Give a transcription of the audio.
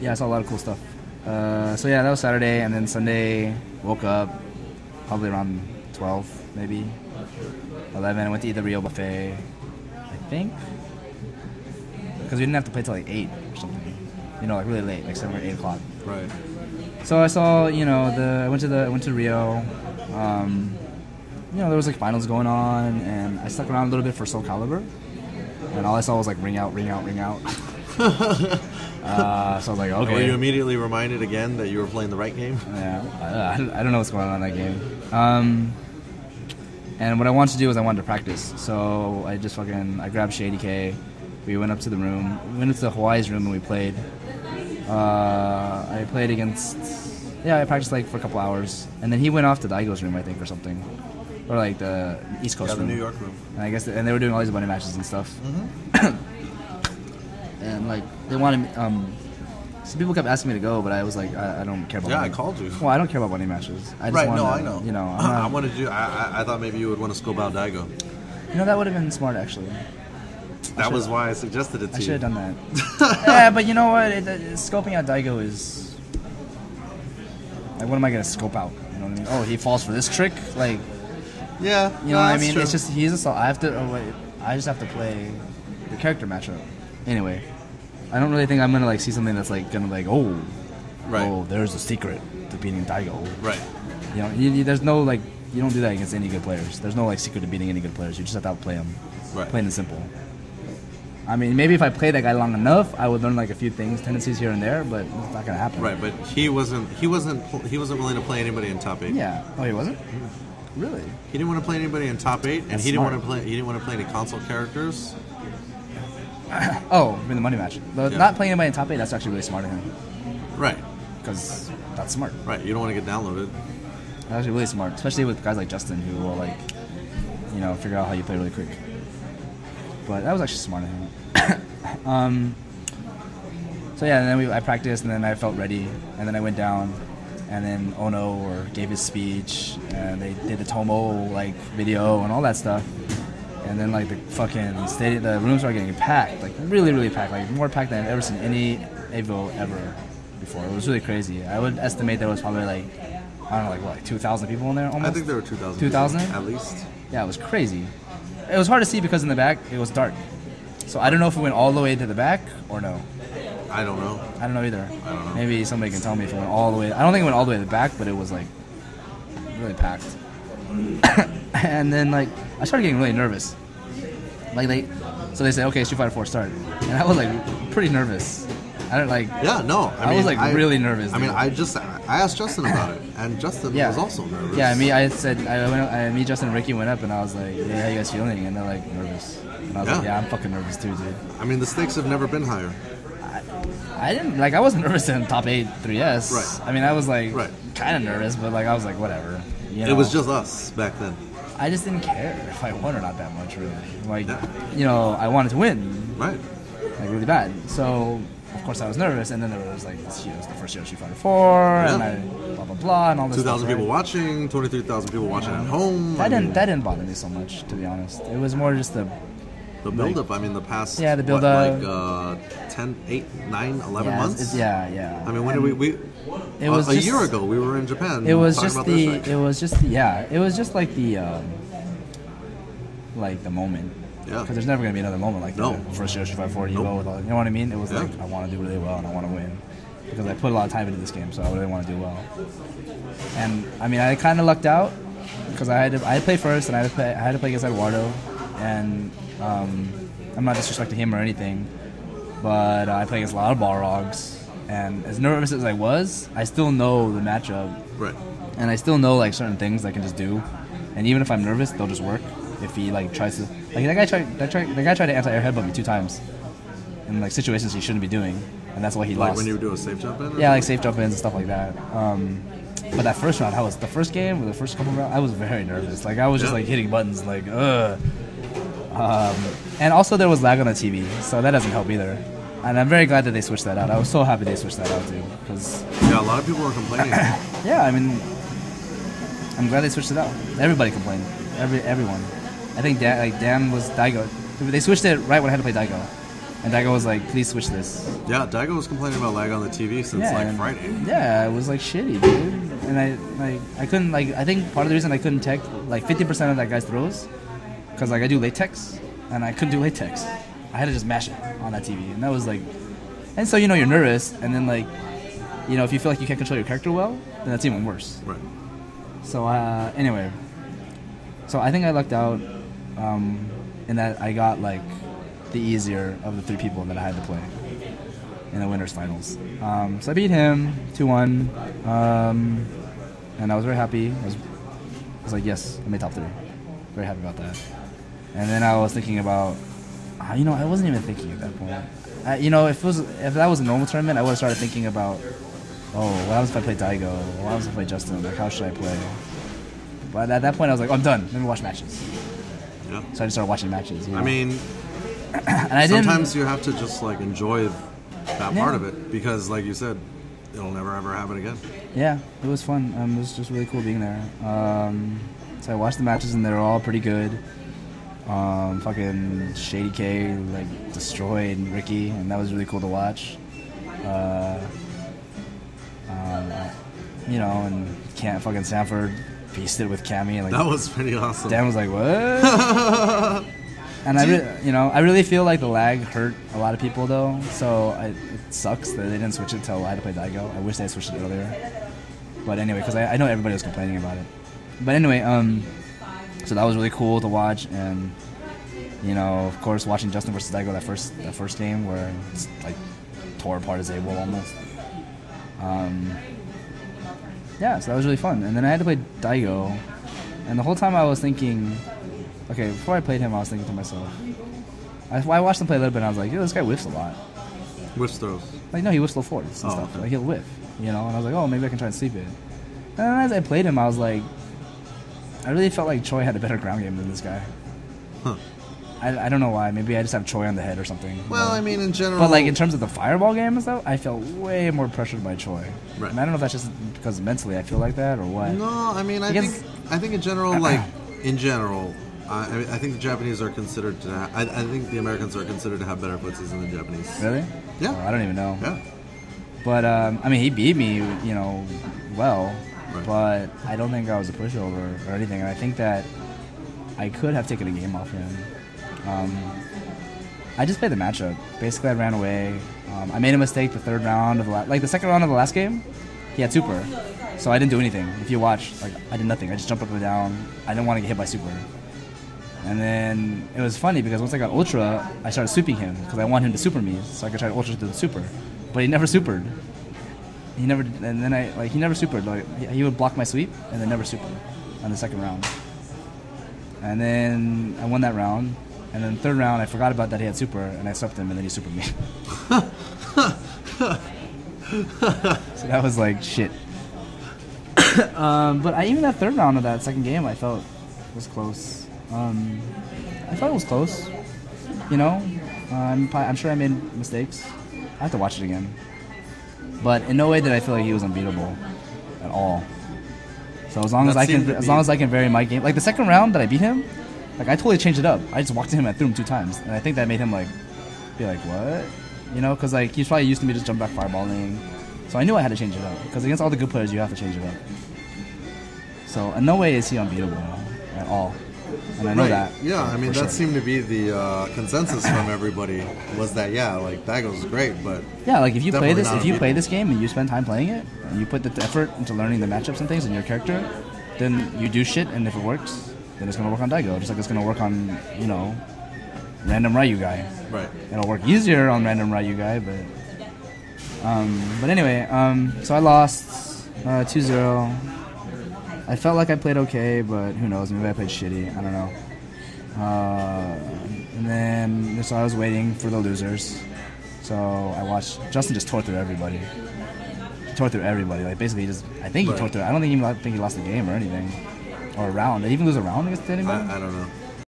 yeah, I saw a lot of cool stuff. So yeah, that was Saturday, and then Sunday, woke up probably around 12, maybe 11. I went to eat the Rio buffet, I think, because we didn't have to play till like 8 or something. You know, like really late, like 7 or 8 o'clock. Right. So I saw, you know, I went to Rio. You know, there was like finals going on, and I stuck around a little bit for Soul Calibur, and all I saw was like ring out. So I was like, okay. Were you immediately reminded again that you were playing the right game? Yeah, I don't know what's going on in that game. And what I wanted to do was I wanted to practice, so I grabbed Shady K. We went up to the room. We went into Hawaii's room and we played. I played against. Yeah, I practiced like for a couple hours, and then he went off to Daigo's room, I think, or something, or like the East Coast room. The New York room. And I guess, and they were doing all these bunny matches and stuff. Mm-hmm. And like they wanted, some people kept asking me to go, but I was like, I don't care about. Yeah, bunny. I called you. Well, I don't care about bunny matches. I just right? wanted, No, I know. You know, I wanted you. I thought maybe you would want to scope out Daigo. You know, that would have been smart actually. That was why I suggested it to you. I should have done that. Yeah, but you know what? Scoping out Daigo is like, what am I gonna scope out? You know what I mean? Oh, he falls for this trick, like. Yeah. You know what I mean? True. It's just he's a solid. I just have to play the character matchup. Anyway, I don't really think I'm gonna like see something that's like gonna like oh, there's a secret to beating Daigo. Right. You know, there's no like you don't do that against any good players. There's no like secret to beating any good players. You just have to outplay them. Right. Plain and simple. I mean, maybe if I played that guy long enough, I would learn like a few things, tendencies here and there, but it's not gonna happen. Right, but he wasn't willing to play anybody in top 8. Yeah. Oh, he wasn't. Really? He didn't want to play anybody in top 8, and he didn't want to play any console characters. Oh, in the money match. Not playing anybody in top 8. That's actually really smart of him. Right. Because that's smart. Right. You don't want to get downloaded. That's actually really smart, especially with guys like Justin who will like, you know, figure out how you play really quick. But that was actually smart of him. So yeah, and then I practiced, and then I felt ready, and then I went down, and then Ono gave his speech, and they did the Tomo like video and all that stuff, and then like the fucking stadium, the rooms started getting packed, like really, really packed, like more packed than I've ever seen any Evo ever before. It was really crazy. I would estimate there was probably like, I don't know, like 2,000 people in there almost. I think there were 2,000. 2,000 at least. Yeah, it was crazy. It was hard to see because in the back it was dark. So I don't know if it went all the way to the back or no. I don't know. I don't know either. I don't know. Maybe somebody can tell me if it went all the way. I don't think it went all the way to the back, but it was like really packed. And then like I started getting really nervous. So they say, okay, Street Fighter 4 start, and I was like pretty nervous. I don't like. Yeah, no. I was like really nervous. I mean, I asked Justin about it, and Justin was also nervous. Yeah, me, Justin, and Ricky went up, and I was like, yeah, how you guys feeling? And they're like nervous, and I was like, yeah, I'm fucking nervous too, dude. I mean, the stakes have never been higher. I wasn't nervous in top 8 3S. Right. I mean, I was like kind of nervous, but like I was like whatever. You know? It was just us back then. I just didn't care if I won or not that much, really. Like, you know, I wanted to win. Right. Like really bad. So of course I was nervous, and then there was like this, the first year of Street Fighter 4, and I blah blah blah, and all this. 2,000 people watching, 23,000 people watching at home. That didn't bother me so much, to be honest. It was more just the build-up. I mean, the past the build-up, like 10, 8, 9, 11 months. Yeah. I mean, when did we? It was a year ago. We were in Japan. It was just like the moment. Yeah. Because there's never gonna be another moment like the first year Street Fighter 4 Evo with all. You know what I mean? It was like I want to do really well and I want to win because I put a lot of time into this game, so I really want to do well. And I mean, I kind of lucked out because I had to play first, and I had to play against Eduardo, and I'm not disrespecting him or anything, but I played against a lot of Balrogs, and as nervous as I was, I still know the matchup, right? And I still know like certain things I can just do, and even if I'm nervous, they'll just work. If he like tries to, like that guy tried to anti-air headbutt me 2 times in like situations he shouldn't be doing, and that's why he lost. Like when you do a safe jump in? Yeah, like safe jump ins and stuff like that. But that first round, the first game or the first couple of rounds, I was very nervous. Like I was just like hitting buttons, like ugh. And also there was lag on the TV, so that doesn't help either. And I'm very glad that they switched that out. I was so happy they switched that out too, because a lot of people were complaining. Yeah, I mean, I'm glad they switched it out. Everybody complained. Everyone. I think Dan was Daigo. They switched it right when I had to play Daigo. And Daigo was like, please switch this. Yeah, Daigo was complaining about lag on the TV since like Friday. Yeah, it was like shitty, dude. And I couldn't like. I think part of the reason I couldn't tech like 50% of that guy's throws, because like I do latex, and I couldn't do latex. I had to just mash it on that TV, and that was like. And so you're nervous, and then like, if you feel like you can't control your character well, then that's even worse. Right. So anyway, so I think I lucked out in that I got like the easier of the 3 people that I had to play in the winners finals. So I beat him 2-1, and I was very happy. I was like, yes, I made top 3. Very happy about that. And then I was thinking about, I wasn't even thinking at that point. If that was a normal tournament, I would have started thinking about, what happens if I play Daigo? What happens if I play Justin? Like, how should I play? But at that point, I was like, I'm done. Let me watch matches. Yeah. So I just started watching matches. I mean, and sometimes you have to just like enjoy that part of it, because, like you said, it'll never ever happen again. Yeah, it was fun. It was just really cool being there. So I watched the matches, and they were all pretty good. Fucking Shady K like destroyed Ricky, and that was really cool to watch. And fucking Sanford beasted with Cammy. Like, that was pretty awesome. Dan was like, what? And I really feel like the lag hurt a lot of people though. So it sucks that they didn't switch it until I had to play Daigo. I wish they had switched it earlier. But anyway, because I know everybody was complaining about it. But anyway, so that was really cool to watch, and of course, watching Justin versus Daigo that first game where it's like tore apart his A-wall almost. Yeah, so that was really fun. And then I had to play Daigo, and the whole time I was thinking, okay, before I played him, I was thinking to myself, I watched him play a little bit, and I was like, this guy whiffs a lot. Whiffs throws? Like, no, he whiffs low forwards and stuff. Okay. Like, he'll whiff, and I was like, oh, maybe I can try and sweep it. And then as I played him, I was like, I really felt like Choi had a better ground game than this guy. Huh. I don't know why. Maybe I just have Choi on the head or something. Well, I mean, in general... But, like, in terms of the fireball game and stuff, I felt way more pressured by Choi. Right. And I don't know if that's just because mentally I feel like that or what. No, I mean, I think in general, I think the Japanese are considered to I think the Americans are considered to have better footsies than the Japanese. Really? Yeah. I don't even know. Yeah. But, I mean, he beat me, well. Right. But I don't think I was a pushover or anything. And I think that I could have taken a game off him. I just played the matchup. Basically, I ran away. I made a mistake the third round of the second round of the last game. He had super, so I didn't do anything. If you watch, I did nothing. I just jumped up and down. I didn't want to get hit by super. And then it was funny because once I got ultra, I started sweeping him because I want him to super me, so I could try to ultra to the super. But he never supered. He never supered. Like, he would block my sweep and then never super on the second round. And then I won that round. And then third round, I forgot about that he had super, and I swept him, and then he supered me. So that was like shit. But even that third round of that second game, I felt was close. I thought it was close. I'm sure I made mistakes. I have to watch it again. But in no way did I feel like he was unbeatable at all. So as long as I can vary my game, like the second round that I beat him. Like, I totally changed it up. I just walked to him and threw him 2 times. And I think that made him, be like, what? Because, he's probably used to me just jump back fireballing. So I knew I had to change it up. Because against all the good players, you have to change it up. So in no way is he unbeatable at all. And I know that. Yeah, I mean, that seemed to be the consensus from everybody was that, Daigo's great, but... Yeah, if you play this game and you spend time playing it, and you put the effort into learning the matchups and things in your character, then you do shit, and if it works... then it's going to work on Daigo, just like it's going to work on, random Ryu guy. Right. It'll work easier on random Ryu guy, but anyway, so I lost 2-0. I felt like I played okay, but who knows, maybe I played shitty, I don't know. And then, so I was waiting for the losers. So I watched, Justin just tore through everybody. Basically, I don't think he lost the game or anything. Or a round. Did he even lose a round against anybody? I don't know.